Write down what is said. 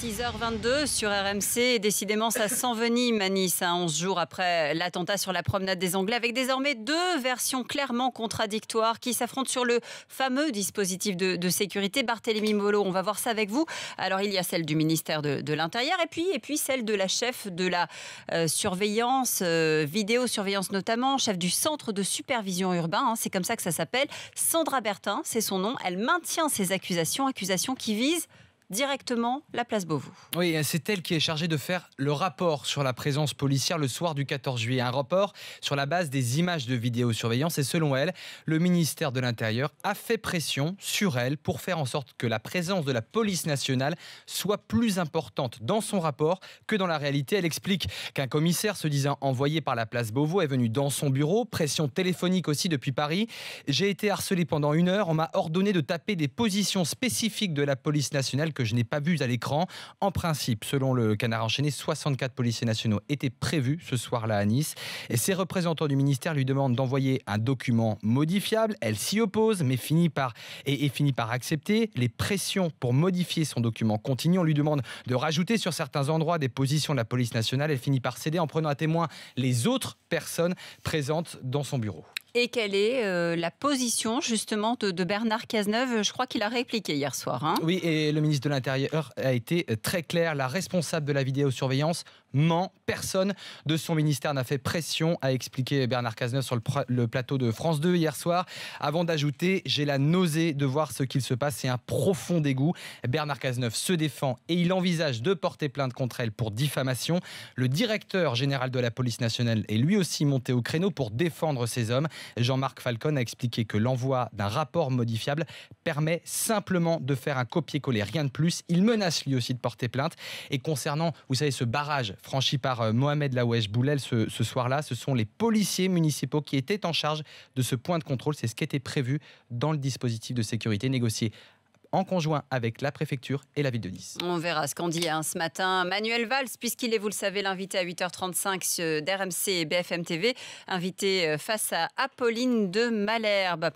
6h22 sur RMC. Décidément, ça s'envenime à Nice, 11 jours après l'attentat sur la promenade des Anglais, avec désormais deux versions clairement contradictoires qui s'affrontent sur le fameux dispositif de sécurité. Barthélémy Mollo, on va voir ça avec vous. Alors, il y a celle du ministère de l'Intérieur et puis celle de la chef de la surveillance, vidéosurveillance notamment, chef du centre de supervision urbain, c'est comme ça que ça s'appelle. Sandra Bertin, c'est son nom. Elle maintient ces accusations qui visent directement la place Beauvau. Oui, c'est elle qui est chargée de faire le rapport sur la présence policière le soir du 14 juillet. Un rapport sur la base des images de vidéosurveillance. Et selon elle, le ministère de l'Intérieur a fait pression sur elle pour faire en sorte que la présence de la police nationale soit plus importante dans son rapport que dans la réalité. Elle explique qu'un commissaire se disant envoyé par la place Beauvau est venu dans son bureau. Pression téléphonique aussi depuis Paris. J'ai été harcelé pendant 1 heure. On m'a ordonné de taper des positions spécifiques de la police nationale que je n'ai pas vues à l'écran. En principe, selon le Canard enchaîné, 64 policiers nationaux étaient prévus ce soir-là à Nice. Et ses représentants du ministère lui demandent d'envoyer un document modifiable. Elle s'y oppose, mais finit par accepter. Les pressions pour modifier son document continuent. On lui demande de rajouter sur certains endroits des positions de la police nationale. Elle finit par céder en prenant à témoin les autres personnes présentes dans son bureau. Et quelle est la position justement de Bernard Cazeneuve? Je crois qu'il a répliqué hier soir. Oui, et le ministre de l'Intérieur a été très clair. La responsable de la vidéosurveillance ment. Personne de son ministère n'a fait pression, a expliqué Bernard Cazeneuve sur le plateau de France 2 hier soir. Avant d'ajouter, j'ai la nausée de voir ce qu'il se passe et un profond dégoût. Bernard Cazeneuve se défend et il envisage de porter plainte contre elle pour diffamation. Le directeur général de la police nationale est lui aussi monté au créneau pour défendre ces hommes. Jean-Marc Falcon a expliqué que l'envoi d'un rapport modifiable permet simplement de faire un copier-coller, rien de plus. Il menace lui aussi de porter plainte. Et concernant, vous savez, ce barrage franchi par Mohamed Laoueche Boulel ce soir-là, ce sont les policiers municipaux qui étaient en charge de ce point de contrôle. C'est ce qui était prévu dans le dispositif de sécurité négocié en conjoint avec la préfecture et la ville de Nice. On verra ce qu'en dit ce matin Manuel Valls, puisqu'il est, vous le savez, l'invité à 8h35 d'RMC et BFM TV, invité face à Apolline de Malherbe.